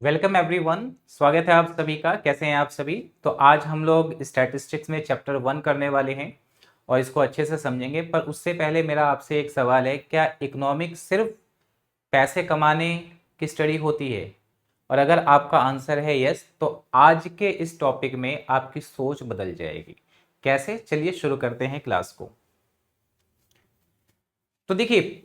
Welcome everyone. स्वागत है आप सभी का। कैसे हैं आप सभी? तो आज हम लोग स्टैटिस्टिक्स में चैप्टर 1 करने वाले हैं और इसको अच्छे से समझेंगे। पर उससे पहले मेरा आपसे एक सवाल है, क्या इकोनॉमिक्स सिर्फ पैसे कमाने की स्टडी होती है? और अगर आपका आंसर है यस, तो आज के इस टॉपिक में आपकी सोच बदल जाएगी। कैसे? चलिए शुरू करते हैं क्लास को। तो देखिए,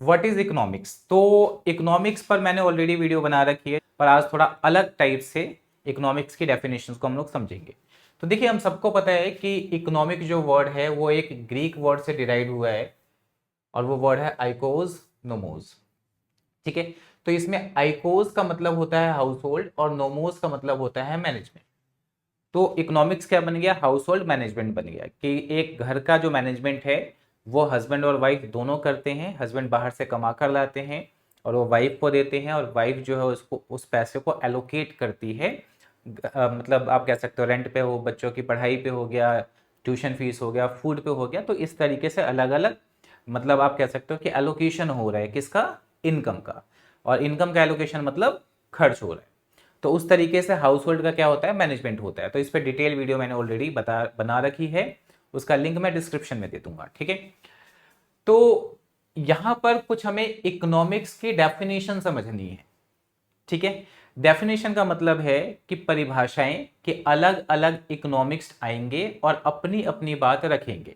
व्हाट इज इकोनॉमिक्स। तो इकोनॉमिक्स पर मैंने ऑलरेडी वीडियो बना रखी है, पर आज थोड़ा अलग टाइप से इकोनॉमिक्स की डेफिनेशंस को हम लोग समझेंगे। तो देखिए, हम सबको पता है कि इकोनॉमिक जो वर्ड है वो एक ग्रीक वर्ड से डिराइव हुआ है और वो वर्ड है आइकोज नोमोज। ठीक है, तो इसमें आइकोज का मतलब होता है हाउस होल्ड और नोमोज का मतलब होता है मैनेजमेंट। तो इकोनॉमिक्स क्या बन गया? हाउस होल्ड मैनेजमेंट बन गया कि एक घर का जो मैनेजमेंट है वो हस्बैंड और वाइफ दोनों करते हैं। हस्बैंड बाहर से कमा कर लाते हैं और वो वाइफ को देते हैं, और वाइफ जो है उसको उस पैसे को एलोकेट करती है। मतलब आप कह सकते हो रेंट पे हो, बच्चों की पढ़ाई पे हो गया, ट्यूशन फीस हो गया, फूड पे हो गया। तो इस तरीके से अलग अलग, मतलब आप कह सकते हो कि एलोकेशन हो रहा है किसका? इनकम का। और इनकम का एलोकेशन मतलब खर्च हो रहा है। तो उस तरीके से हाउस होल्ड का क्या होता है? मैनेजमेंट होता है। तो इस पर डिटेल वीडियो मैंने ऑलरेडी बना रखी है, उसका लिंक मैं डिस्क्रिप्शन में दे दूंगा। ठीक है, तो यहां पर कुछ हमें इकोनॉमिक्स की डेफिनेशन समझनी है। ठीक है, डेफिनेशन का मतलब है कि परिभाषाएं कि अलग अलग इकोनॉमिक्स आएंगे और अपनी अपनी बात रखेंगे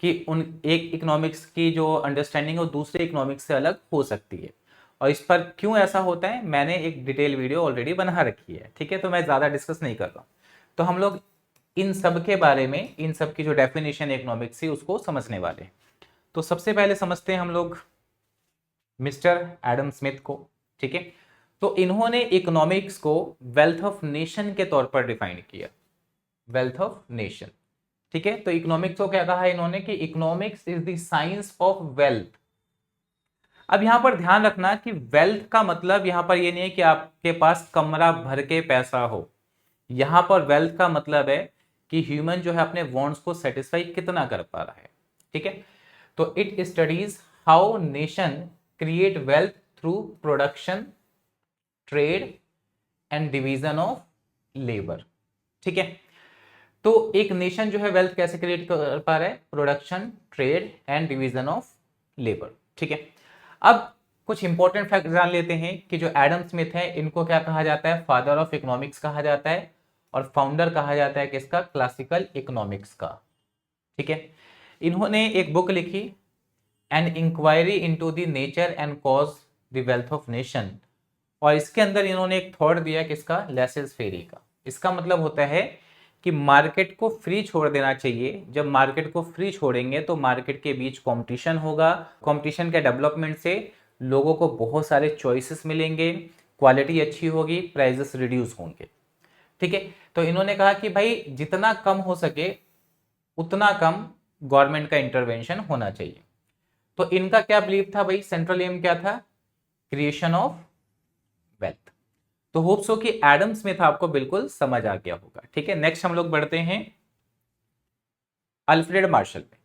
कि उन एक इकोनॉमिक्स की जो अंडरस्टैंडिंग है वो दूसरे इकोनॉमिक्स से अलग हो सकती है। और इस पर क्यों ऐसा होता है, मैंने एक डिटेल वीडियो ऑलरेडी बना रखी है। ठीक है, तो मैं ज़्यादा डिस्कस नहीं कर रहा। तो हम लोग इन सब के बारे में, इन सब की जो डेफिनेशन है इकोनॉमिक्स की, उसको समझने वाले हैं। तो सबसे पहले समझते हैं हम लोग मिस्टर एडम स्मिथ को। ठीक है, तो इन्होंने इकोनॉमिक्स को वेल्थ ऑफ नेशन के तौर पर डिफाइन किया। Wealth of nation. ठीक है, तो इकोनॉमिक्स को क्या कहा इन्होंने कि economics is the science of wealth. अब यहां पर ध्यान रखना कि वेल्थ का मतलब यहां पर ये नहीं है कि आपके पास कमरा भर के पैसा हो। यहां पर वेल्थ का मतलब है कि ह्यूमन जो है अपने वांट्स को सेटिस्फाई कितना कर पा रहा है। ठीक है, तो it studies how nation create wealth through production, trade and division of labour. ठीक है, तो एक नेशन जो है वेल्थ कैसे क्रिएट कर पा रहा है? Production, trade and division of labour. ठीक है, अब कुछ इंपॉर्टेंट फैक्ट जान लेते हैं कि जो एडम स्मिथ है इनको क्या कहा जाता है? फादर ऑफ इकोनॉमिक्स कहा जाता है और फाउंडर कहा जाता है किसका? क्लासिकल इकोनॉमिक्स का। ठीक है, इन्होंने एक बुक लिखी, an inquiry into the nature and cause the wealth of nation. और इसके अंदर इन्होंने एक थॉट दिया किसका? लेसेस फेरी का। इसका मतलब होता है कि मार्केट को फ्री छोड़ देना चाहिए। जब मार्केट को फ्री छोड़ेंगे तो मार्केट के बीच कंपटीशन होगा। कंपटीशन के डेवलपमेंट से लोगों को बहुत सारे चॉइसेस मिलेंगे, क्वालिटी अच्छी होगी, प्राइसेस रिड्यूस होंगे। ठीक है, तो इन्होंने कहा कि भाई जितना कम हो सके उतना कम गवर्नमेंट का इंटरवेंशन होना चाहिए। तो इनका क्या बिलीव था भाई? सेंट्रल एम क्या था? Creation of wealth. तो होप सो कि एडम स्मिथ आपको बिल्कुल समझ आ गया होगा। ठीक है, नेक्स्ट हम लोग बढ़ते हैं अल्फ्रेड मार्शल पे।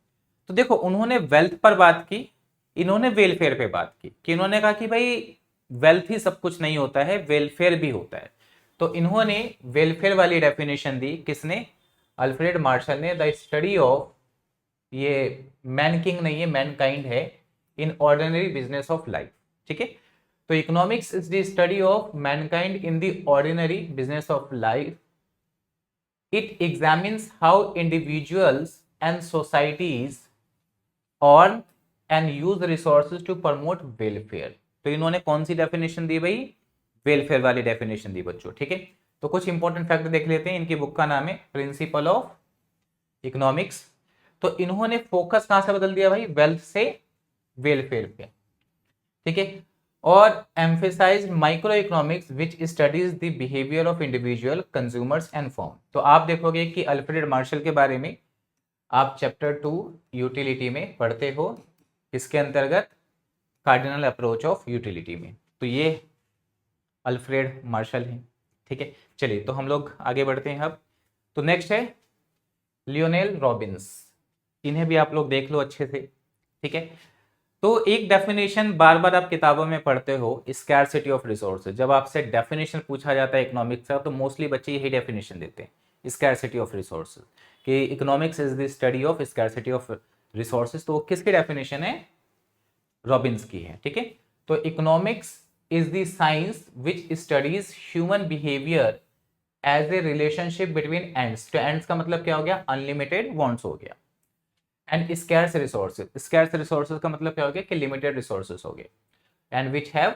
तो देखो, उन्होंने वेल्थ पर बात की, इन्होंने वेलफेयर पे बात की कि इन्होंने कहा कि भाई वेल्थ ही सब कुछ नहीं होता है, वेलफेयर भी होता है। तो इन्होंने वेलफेयर वाली डेफिनेशन दी। किसने? अल्फ्रेड मार्शल ने। द स्टडी ऑफ, ये मैन किंग नहीं है, मैन काइंड है, in ordinary business of life. ठीक है, तो economics is the study of mankind in the ordinary business of life. It examines how individuals and societies earn and use resources to promote welfare. तो इन्होंने कौन सी definition दी भाई? Welfare वाली definition दी बच्चों। ठीक है, तो कुछ इंपॉर्टेंट फैक्ट देख लेते हैं। इनकी बुक का नाम है प्रिंसिपल ऑफ इकोनॉमिक्स। तो इन्होंने फोकस कहां से बदल दिया भाई? वेल्थ से वेलफेयर पे। ठीक है, और emphasize micro economics which studies the behaviour of individual consumers and firm. तो आप देखोगे कि अल्फ्रेड मार्शल के बारे में आप चैप्टर 2 यूटिलिटी में पढ़ते हो। इसके अंतर्गत कार्डिनल अप्रोच ऑफ यूटिलिटी में। तो ये अल्फ्रेड मार्शल हैं। ठीक है, चलिए तो हम लोग आगे बढ़ते हैं अब। तो नेक्स्ट है लियोनेल रॉबिन्स। इन्हें भी आप लोग देख लो अच्छे से। ठीक है, तो एक डेफिनेशन बार बार आप किताबों में पढ़ते हो, स्कैरसिटी ऑफ रिसोर्सेज। जब आपसे डेफिनेशन पूछा जाता है इकोनॉमिक्स का तो मोस्टली बच्चे यही डेफिनेशन देते हैं, स्कैरसिटी ऑफ रिसोर्सेज, कि economics is the study of scarcity of resources. तो किसकी डेफिनेशन है? रॉबिन्स की है। ठीक है, तो economics is the science which studies human behaviour as a relationship between ends. तो एंड्स का मतलब क्या हो गया? अनलिमिटेड वांट्स हो गया। And scarce resources, scarce resources का मतलब क्या हो गया? कि लिमिटेड रिसोर्सेज हो गए। And which have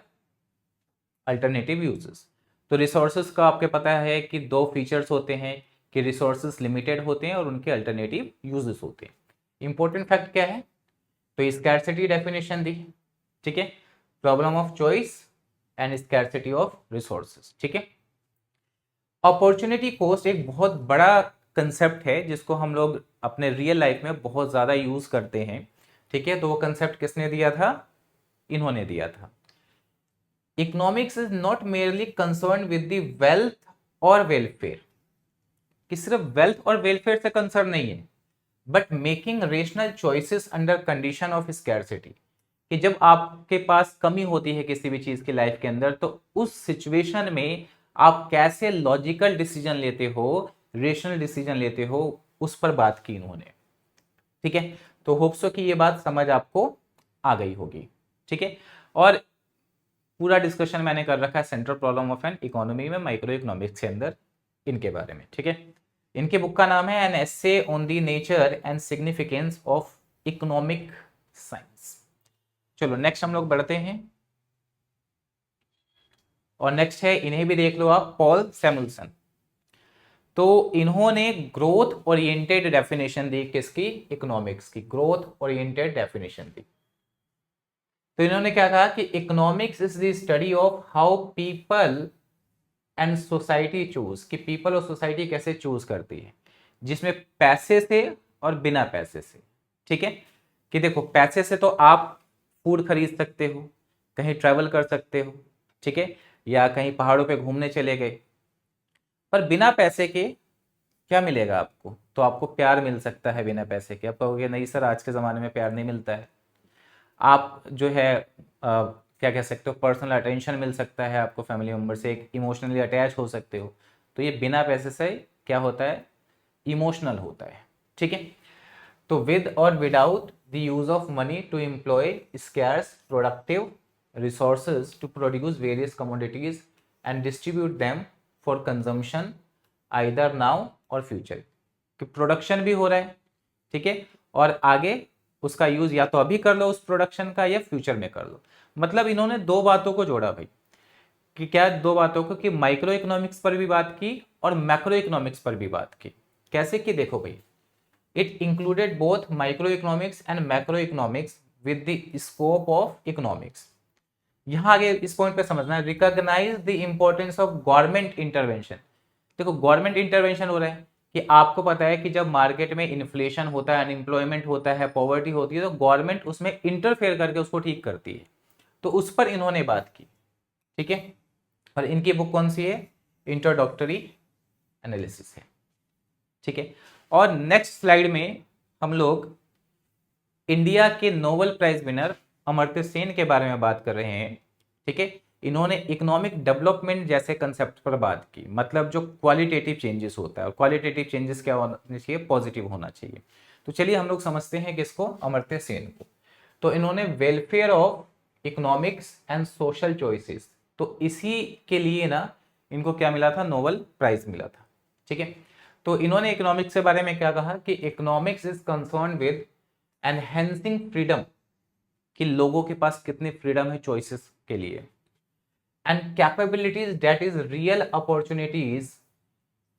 alternative uses. तो रिसोर्सेज का आपके पता है कि दो फीचर्स होते हैं, कि रिसोर्सेज लिमिटेड होते हैं और उनके अल्टरनेटिव यूजेस होते हैं। इंपॉर्टेंट फैक्ट क्या है? तो स्कैर्सिटी डेफिनेशन दी, ठीक है, problem of choice and scarcity of resources. ठीक है, अपॉर्चुनिटी कॉस्ट एक बहुत बड़ा कंसेप्ट है जिसको हम लोग अपने रियल लाइफ में बहुत ज़्यादा यूज़ करते हैं। ठीक है, तो वो कंसेप्ट किसने दिया था? इन्होंने दिया था। Economics is not merely concern with the wealth और वेलफेयर, कि सिर्फ वेल्थ और वेलफेयर से कंसर्न नहीं है, but making rational choices under condition of scarcity, कि जब आपके पास कमी होती है किसी भी चीज की लाइफ के अंदर तो उस सिचुएशन में आप कैसे लॉजिकल डिसीजन लेते हो, रेशनल डिसीजन लेते हो, उस पर बात की इन्होंने। ठीक है, तो होप्सो कि ये बात समझ आपको आ गई होगी। ठीक है, और पूरा डिस्कशन मैंने कर रखा है central problem of an economy में, माइक्रो इकोनॉमिक्स के अंदर, इनके बारे में। ठीक है, इनके बुक का नाम है an essay on the nature and significance of economic science. चलो नेक्स्ट हम लोग बढ़ते हैं, और नेक्स्ट है, इन्हें भी देख लो आप, पॉल सैमुअल्सन। तो इन्होंने ग्रोथ ओरिएंटेड डेफिनेशन दी, किसकी? इकोनॉमिक्स की ग्रोथ ओरिएंटेड डेफिनेशन दी। तो इन्होंने क्या कहा कि economics is the study of how people and society choose, कि पीपल और सोसाइटी कैसे चूज करती है, जिसमें पैसे से और बिना पैसे से। ठीक है, कि देखो पैसे से तो आप फूड खरीद सकते हो, कहीं ट्रैवल कर सकते हो, ठीक है, या कहीं पहाड़ों पे घूमने चले गए, पर बिना पैसे के क्या मिलेगा आपको? तो आपको प्यार मिल सकता है बिना पैसे के। आप कहोगे नहीं सर, आज के ज़माने में प्यार नहीं मिलता है। आप जो है क्या कह सकते हो, पर्सनल अटेंशन मिल सकता है आपको फैमिली मेम्बर से, एक इमोशनली अटैच हो सकते हो। तो ये बिना पैसे से क्या होता है? इमोशनल होता है। ठीक है, तो with or without the use of money to employ scarce productive resources to produce various commodities and distribute them for consumption either now or future, कि प्रोडक्शन भी हो रहा है, ठीक है, और आगे उसका यूज या तो अभी कर लो उस प्रोडक्शन का, या फ्यूचर में कर लो। मतलब इन्होंने दो बातों को जोड़ा भाई, कि क्या दो बातों को, कि माइक्रो इकोनॉमिक्स पर भी बात की और मैक्रो इकोनॉमिक्स पर भी बात की। कैसे कि देखो भाई, it included both micro economics and macro economics with the scope of economics. यहां आगे इस पॉइंट पे समझना है, recognize the importance of government intervention. देखो गवर्नमेंट इंटरवेंशन हो रहा है, कि आपको पता है कि जब मार्केट में इन्फ्लेशन होता है, अनएम्प्लॉयमेंट होता है, पॉवर्टी होती है, तो गवर्नमेंट उसमें इंटरफेयर करके उसको ठीक करती है। तो उस पर इन्होंने बात की। ठीक है, और इनकी बुक कौन सी है? इंट्रोडक्टरी एनालिसिस है। ठीक है, और नेक्स्ट स्लाइड में हम लोग इंडिया के Nobel prize winner Amartya Sen के बारे में बात कर रहे हैं। ठीक है, इन्होंने इकोनॉमिक डेवलपमेंट जैसे कंसेप्ट पर बात की, मतलब जो क्वालिटेटिव चेंजेस होता है, और क्वालिटेटिव चेंजेस क्या होना चाहिए? पॉजिटिव होना चाहिए। तो चलिए हम लोग समझते हैं किसको? अमर्त्य सेन को। तो इन्होंने welfare of economics and social choices, तो इसी के लिए ना इनको क्या मिला था? नोबेल प्राइज मिला था। ठीक है, तो इन्होंने इकोनॉमिक्स के बारे में क्या कहा कि economics is concern with enhancing freedom, कि लोगों के पास कितनी फ्रीडम है चॉइसेस के लिए, and capabilities that is real opportunities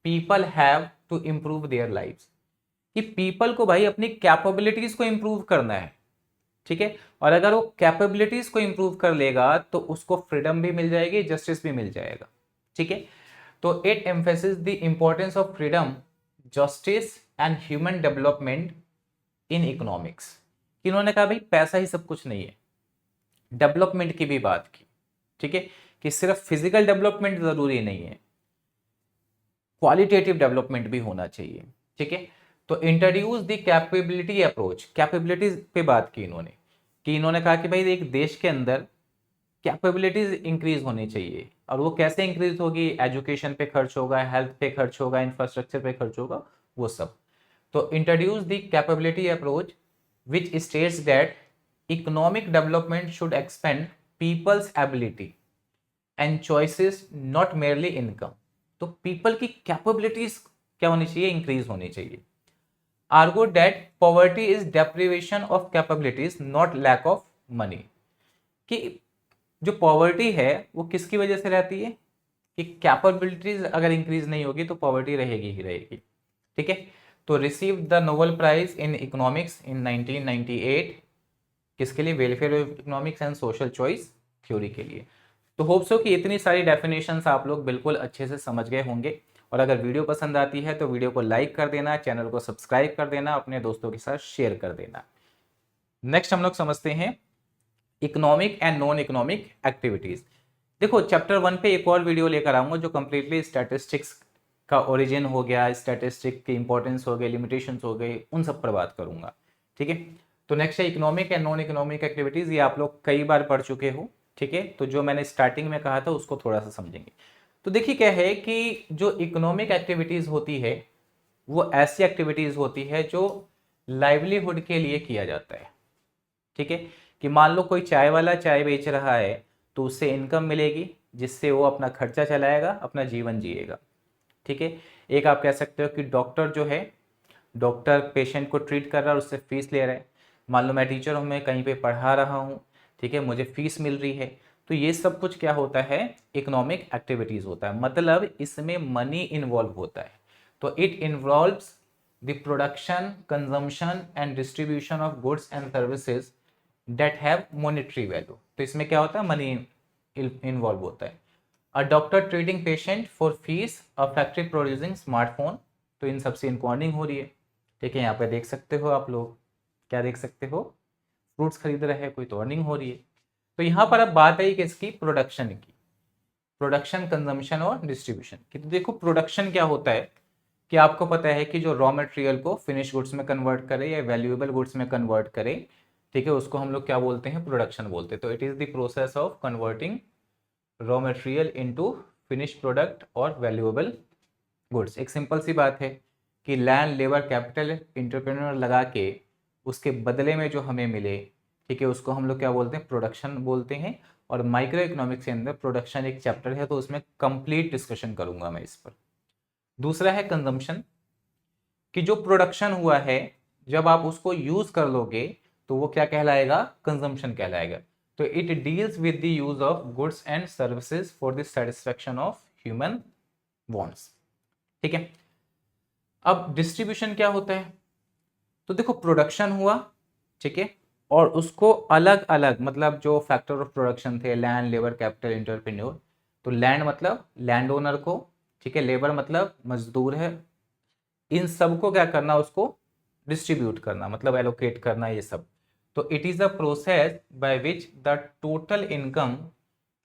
people have to improve their lives, कि पीपल को भाई अपनी कैपेबिलिटीज को इंप्रूव करना है। ठीक है, और अगर वो कैपेबिलिटीज को इंप्रूव कर लेगा तो उसको फ्रीडम भी मिल जाएगी, जस्टिस भी मिल जाएगा। ठीक है, तो it emphasis the importance of freedom, justice and human development in economics. इन्होंने कहा भाई पैसा ही सब कुछ नहीं है, डेवलपमेंट की भी बात की। ठीक है, कि सिर्फ फिजिकल डेवलपमेंट जरूरी नहीं है, क्वालिटेटिव डेवलपमेंट भी होना चाहिए। ठीक है, तो introduce the capability approach, capabilities पे बात की इन्होंने, कि इन्होंने कहा कि भाई एक देश के अंदर कैपेबिलिटीज इंक्रीज होनी चाहिए, और वो कैसे इंक्रीज होगी, एजुकेशन पे खर्च होगा, हेल्थ पे खर्च होगा, इंफ्रास्ट्रक्चर पे खर्च होगा, वो सब। तो introduce the capability approach which states that economic development should expand people's ability and choices, not merely income. तो पीपल की कैपेबिलिटीज क्या होनी चाहिए, इंक्रीज होनी चाहिए। Argue that poverty is deprivation of capabilities not lack of money, कि जो poverty है वो किसकी वजह से रहती है, कि कैपेबिलिटीज अगर इंक्रीज नहीं होगी तो पॉवर्टी रहेगी ही रहेगी। ठीक है, तो receive the Nobel prize in economics in 1998, किसके लिए, welfare of economics and social choice theory के लिए। तो होप सो कि इतनी सारी डेफिनेशंस आप लोग बिल्कुल अच्छे से समझ गए होंगे, और अगर वीडियो पसंद आती है तो वीडियो को लाइक कर देना, चैनल को सब्सक्राइब कर देना, अपने दोस्तों के साथ शेयर कर देना। नेक्स्ट हम लोग समझते हैं economic and non economic activities. देखो चैप्टर 1 पे एक और वीडियो लेकर आऊंगा जो कंप्लीटली स्टैटिस्टिक्स का ओरिजिन हो गया, स्टैटिस्टिक की इंपॉर्टेंस हो गई, लिमिटेशंस हो गई, उन सब पर बात करूंगा। ठीक है, तो नेक्स्ट है economic and non economic activities. ये आप लोग कई बार पढ़ चुके हो। ठीक है, तो जो मैंने स्टार्टिंग में कहा था उसको थोड़ा सा समझेंगे। तो देखिए क्या है कि जो इकोनॉमिक एक्टिविटीज होती है वो ऐसी एक्टिविटीज होती है जो लाइवलीहुड के लिए किया जाता है। ठीक है, कि मान लो कोई चाय वाला चाय बेच रहा है तो उससे इनकम मिलेगी जिससे वो अपना खर्चा चलाएगा, अपना जीवन जिएगा। ठीक है, एक आप कह सकते हो कि डॉक्टर जो है, डॉक्टर पेशेंट को ट्रीट कर रहा है, उससे फीस ले रहा है। मान लो मैं टीचर हूँ, मैं कहीं पे पढ़ा रहा हूँ, ठीक है, मुझे फीस मिल रही है। तो ये सब कुछ क्या होता है, इकोनॉमिक एक्टिविटीज होता है, मतलब इसमें मनी इन्वॉल्व होता है। तो it involves the production, consumption and distribution of goods and services that have monetary value. तो इसमें क्या होता है, मनी इन्वॉल्व होता है। A doctor treating patient for fees, a factory producing smartphone. तो इन सबसे इनकॉर्डिंग हो रही है। ठीक है, यहाँ पे देख सकते हो आप लोग, क्या देख सकते हो, फ्रूट्स खरीद रहे हैं कोई, तो अर्निंग हो रही है। तो यहाँ पर अब बात आई किसकी, प्रोडक्शन की, प्रोडक्शन, कंजम्पशन और डिस्ट्रीब्यूशन की। तो देखो प्रोडक्शन क्या होता है कि आपको पता है कि जो रॉ मटेरियल को फिनिश गुड्स में कन्वर्ट करे या वैल्यूएबल गुड्स में कन्वर्ट करे, ठीक है, उसको हम लोग क्या बोलते हैं, प्रोडक्शन बोलते हैं। तो it is the process of converting raw material into finish product और वैल्यूएबल गुड्स। एक सिंपल सी बात है कि लैंड, लेबर, कैपिटल, इंटरप्रेन्योर लगा के उसके बदले में जो हमें मिले, ठीक है, उसको हम लोग क्या बोलते हैं, प्रोडक्शन बोलते हैं। और माइक्रो इकोनॉमिक्स के अंदर प्रोडक्शन एक चैप्टर है, तो उसमें कंप्लीट डिस्कशन करूंगा मैं इस पर। दूसरा है कंजम्पशन, कि जो प्रोडक्शन हुआ है जब आप उसको यूज कर लोगे तो वो क्या कहलाएगा, कंजम्पशन कहलाएगा। तो it deals with the use of goods and services for the satisfaction of human wants. ठीक है, अब डिस्ट्रीब्यूशन क्या होता है, तो देखो प्रोडक्शन हुआ, ठीक है, और उसको अलग अलग, मतलब जो फैक्टर ऑफ प्रोडक्शन थे, लैंड, लेबर, कैपिटल, इंटरप्रेन्योर। तो लैंड मतलब लैंड ओनर को, ठीक है, लेबर मतलब मजदूर है, इन सबको क्या करना, उसको डिस्ट्रीब्यूट करना, मतलब एलोकेट करना, ये सब। तो it is a process by which the total income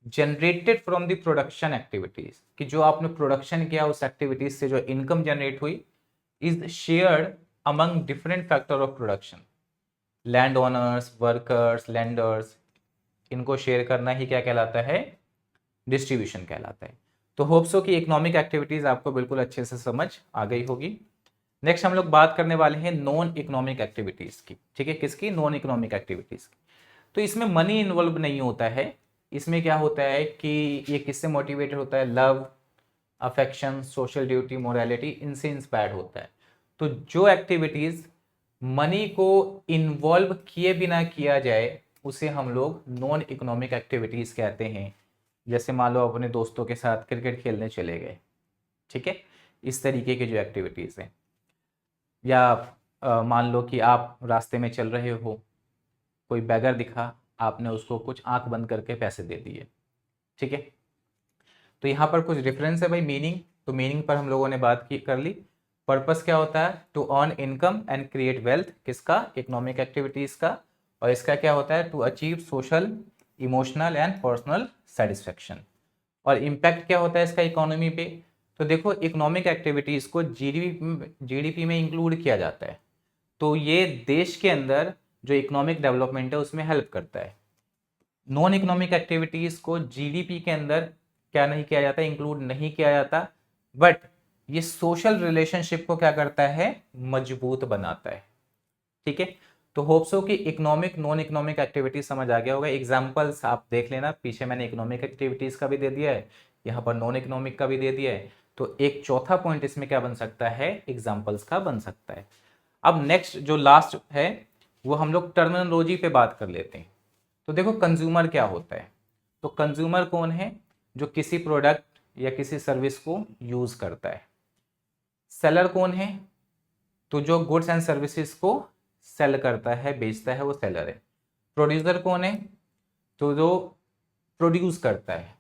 generated from the production activities, कि जो आपने प्रोडक्शन किया उस एक्टिविटीज से जो इनकम जनरेट हुई, is shared among different factor of production. Land owners, workers, lenders, इनको शेयर करना ही क्या कहलाता है, डिस्ट्रीब्यूशन कहलाता है। तो होप्स हो कि इकोनॉमिक एक्टिविटीज आपको बिल्कुल अच्छे से समझ आ गई होगी। नेक्स्ट हम लोग बात करने वाले हैं नॉन इकोनॉमिक एक्टिविटीज की। ठीक है, किसकी, नॉन इकोनॉमिक एक्टिविटीज की। तो इसमें मनी इन्वॉल्व नहीं होता है। इसमें क्या होता है कि ये किससे मोटिवेटेड होता है, love, affection, social duty, morality, इनसे इंस्पायर्ड होता है। तो जो एक्टिविटीज मनी को इन्वॉल्व किए बिना किया जाए उसे हम लोग नॉन इकोनॉमिक एक्टिविटीज कहते हैं। जैसे मान लो अपने दोस्तों के साथ क्रिकेट खेलने चले गए, ठीक है, इस तरीके की जो एक्टिविटीज हैं। या मान लो कि आप रास्ते में चल रहे हो, कोई बैगर दिखा, आपने उसको कुछ आंख बंद करके पैसे दे दिए। ठीक है, तो यहाँ पर कुछ डिफरेंस है भाई, मीनिंग। तो मीनिंग पर हम लोगों ने बात की कर ली। पर्पस क्या होता है, to earn income and create wealth, किसका, इकोनॉमिक एक्टिविटीज का। और इसका क्या होता है, to achieve social, emotional and personal satisfaction. और इम्पैक्ट क्या होता है इसका इकोनॉमी पे, तो देखो इकोनॉमिक एक्टिविटीज को जीडीपी में इंक्लूड किया जाता है। तो ये देश के अंदर जो इकोनॉमिक डेवलपमेंट है उसमें हेल्प करता है। नॉन इकोनॉमिक एक्टिविटीज को जीडीपी के अंदर क्या नहीं किया जाता, इंक्लूड नहीं किया जाता, बट ये सोशल रिलेशनशिप को क्या करता है, मजबूत बनाता है। ठीक है, तो होप्स हो कि इकोनॉमिक नॉन इकोनॉमिक एक्टिविटीज समझ आ गया होगा। एग्जांपल्स आप देख लेना, पीछे मैंने इकोनॉमिक एक्टिविटीज का भी दे दिया है, यहाँ पर नॉन इकोनॉमिक का भी दे दिया है। तो एक चौथा पॉइंट इसमें क्या बन सकता है, एग्जाम्पल्स का बन सकता है। अब नेक्स्ट जो लास्ट है वो हम लोग टर्मिनोलॉजी पे बात कर लेते हैं। तो देखो कंज्यूमर क्या होता है, तो कंज्यूमर कौन है, जो किसी प्रोडक्ट या किसी सर्विस को यूज करता है। सेलर कौन है, तो जो गुड्स एंड सर्विसेज को सेल करता है, बेचता है, वो सेलर है। प्रोड्यूसर कौन है, तो जो प्रोड्यूस करता है,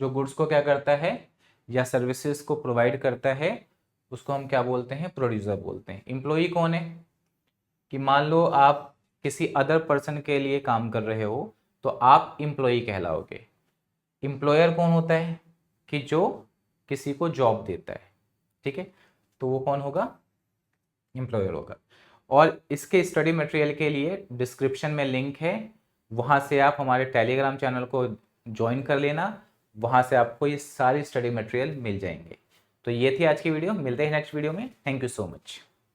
जो गुड्स को क्या करता है या सर्विसेज को प्रोवाइड करता है, उसको हम क्या बोलते हैं, प्रोड्यूसर बोलते हैं। एम्प्लॉई कौन है, कि मान लो आप किसी अदर पर्सन के लिए काम कर रहे हो तो आप एम्प्लॉई कहलाओगे। एम्प्लॉयर कौन होता है, कि जो किसी को जॉब देता है। ठीक है, तो वो कौन होगा, एम्प्लॉयर होगा। और इसके स्टडी मटेरियल के लिए डिस्क्रिप्शन में लिंक है, वहाँ से आप हमारे टेलीग्राम चैनल को ज्वाइन कर लेना, वहाँ से आपको ये सारी स्टडी मटेरियल मिल जाएंगे। तो ये थी आज की वीडियो, मिलते हैं नेक्स्ट वीडियो में। Thank you so much.